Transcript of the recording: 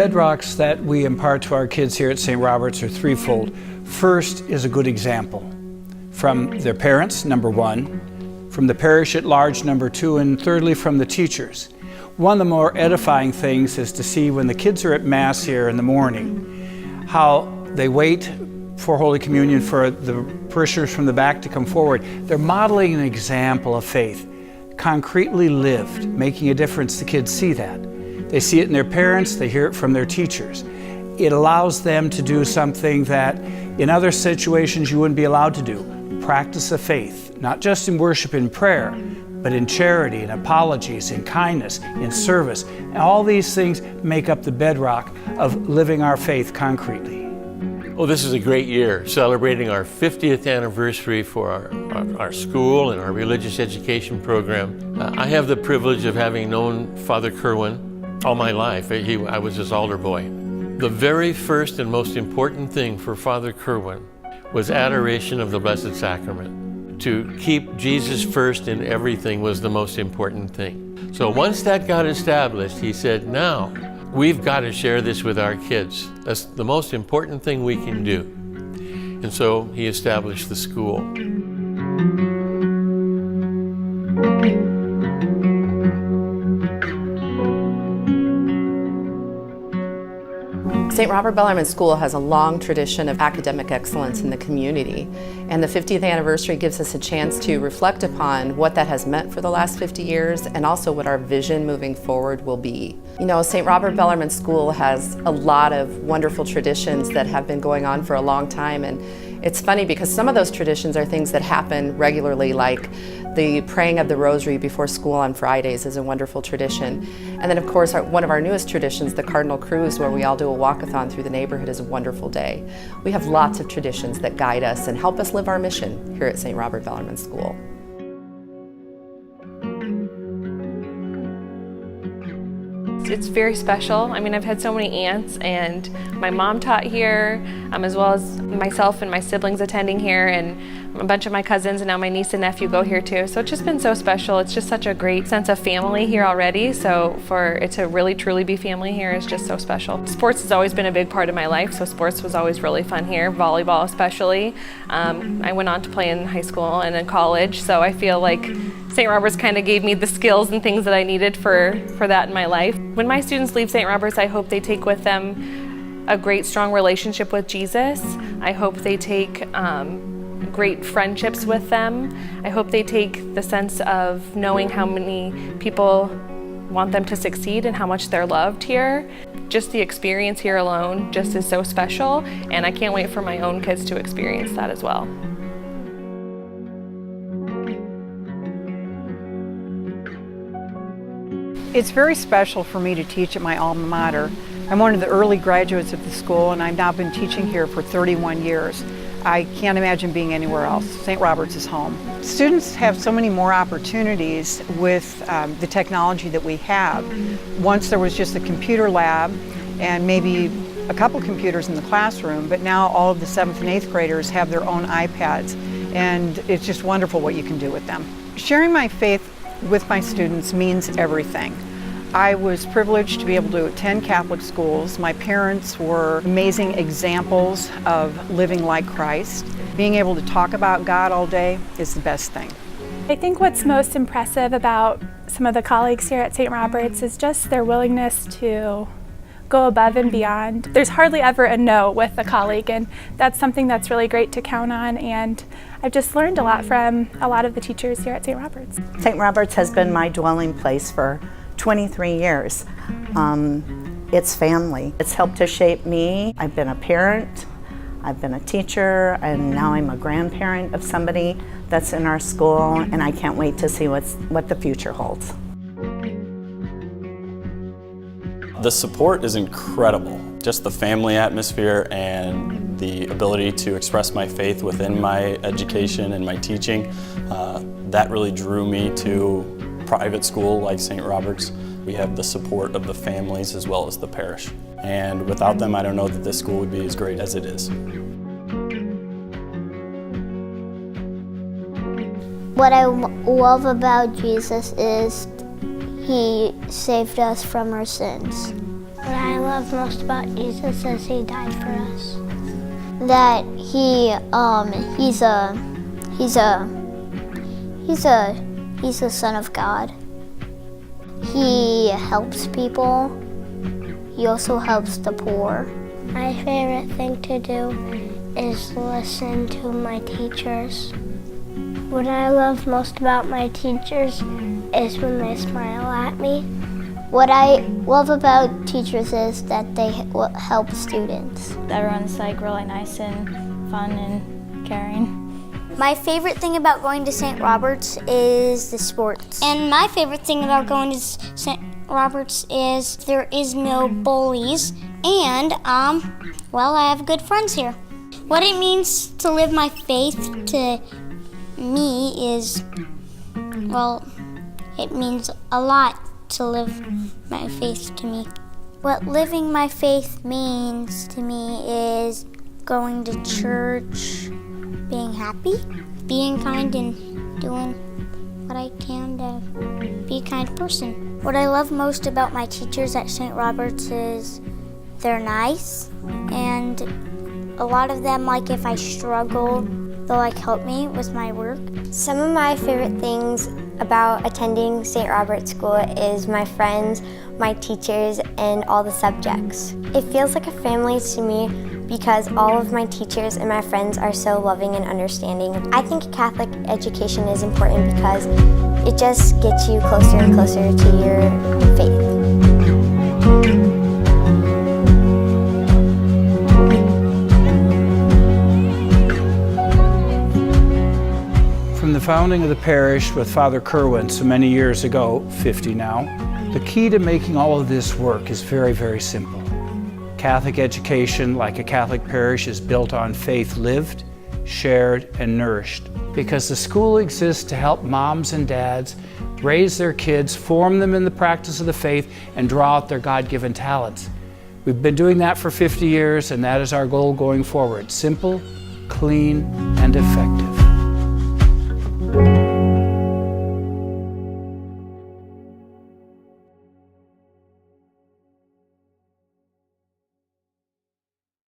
bedrocks that we impart to our kids here at St. Robert's are threefold. First is a good example from their parents, number one, from the parish at large, number two, and thirdly, from the teachers. One of the more edifying things is to see when the kids are at Mass here in the morning, how they wait for Holy Communion for the parishioners from the back to come forward. They're modeling an example of faith, concretely lived, making a difference. The kids see that. They see it in their parents, they hear it from their teachers. It allows them to do something that in other situations you wouldn't be allowed to do. Practice of faith, not just in worship and prayer, but in charity, in apologies, in kindness, in service. And all these things make up the bedrock of living our faith concretely. Well, this is a great year, celebrating our 50th anniversary for our school and our religious education program. I have the privilege of having known Father Kerwin all my life. I was his altar boy. The very first and most important thing for Father Kerwin was adoration of the Blessed Sacrament. To keep Jesus first in everything was the most important thing. So once that got established, he said, now we've got to share this with our kids. That's the most important thing we can do. And so he established the school. St. Robert Bellarmine School has a long tradition of academic excellence in the community, and the 50th anniversary gives us a chance to reflect upon what that has meant for the last 50 years and also what our vision moving forward will be. You know, St. Robert Bellarmine School has a lot of wonderful traditions that have been going on for a long time, and it's funny because some of those traditions are things that happen regularly, like the praying of the rosary before school on Fridays is a wonderful tradition. And then of course one of our newest traditions, the Cardinal Cruise, where we all do a walkathon through the neighborhood, is a wonderful day. We have lots of traditions that guide us and help us live our mission here at St. Robert Bellarmine School. It's very special. I mean, I've had so many aunts, and my mom taught here, as well as myself and my siblings attending here, and a bunch of my cousins, and now my niece and nephew go here too. So it's just been so special. It's just such a great sense of family here already. So for it to really truly be family here is just so special. Sports has always been a big part of my life, so sports was always really fun here, volleyball especially. I went on to play in high school and in college, so I feel like St. Robert's kind of gave me the skills and things that I needed for that in my life. When my students leave St. Robert's, I hope they take with them a great, strong relationship with Jesus. I hope they take great friendships with them. I hope they take the sense of knowing how many people want them to succeed and how much they're loved here. Just the experience here alone just is so special, and I can't wait for my own kids to experience that as well. It's very special for me to teach at my alma mater. I'm one of the early graduates of the school, and I've now been teaching here for 31 years. I can't imagine being anywhere else. St. Robert's is home. Students have so many more opportunities with the technology that we have. Once there was just a computer lab and maybe a couple computers in the classroom, but now all of the 7th and 8th graders have their own iPads, and it's just wonderful what you can do with them. Sharing my faith with my students means everything. I was privileged to be able to attend Catholic schools. My parents were amazing examples of living like Christ. Being able to talk about God all day is the best thing. I think what's most impressive about some of the colleagues here at St. Robert's is just their willingness to go above and beyond. There's hardly ever a no with a colleague, and that's something that's really great to count on, and I've just learned a lot from a lot of the teachers here at St. Robert's. St. Robert's has been my dwelling place for 23 years. It's family. It's helped to shape me. I've been a parent, I've been a teacher, and now I'm a grandparent of somebody that's in our school, and I can't wait to see what the future holds. The support is incredible. Just the family atmosphere and the ability to express my faith within my education and my teaching, that really drew me to private school like St. Robert's. We have the support of the families as well as the parish. And without them, I don't know that this school would be as great as it is. What I love about Jesus is He saved us from our sins. What I love most about Jesus is he died for us. That he's the Son of God. He helps people. He also helps the poor. My favorite thing to do is listen to my teachers. What I love most about my teachers is when they smile at me. What I love about teachers is that they help students. Everyone's like really nice and fun and caring. My favorite thing about going to St. Robert's is the sports. And my favorite thing about going to St. Robert's is there is no bullies and, well, I have good friends here. What it means to live my faith to me is, well, it means a lot to live my faith to me. What living my faith means to me is going to church, being happy, being kind, and doing what I can to be a kind person. What I love most about my teachers at St. Robert's is they're nice, and a lot of them, like if I struggle, they'll like help me with my work. Some of my favorite things about attending St. Robert's School is my friends, my teachers, and all the subjects. It feels like a family to me because all of my teachers and my friends are so loving and understanding. I think Catholic education is important because it just gets you closer and closer to your faith. From the founding of the parish with Father Kerwin so many years ago, 50 now, the key to making all of this work is very, very simple. Catholic education, like a Catholic parish, is built on faith lived, shared, and nourished. Because the school exists to help moms and dads raise their kids, form them in the practice of the faith, and draw out their God-given talents. We've been doing that for 50 years, and that is our goal going forward. Simple, clean, and effective.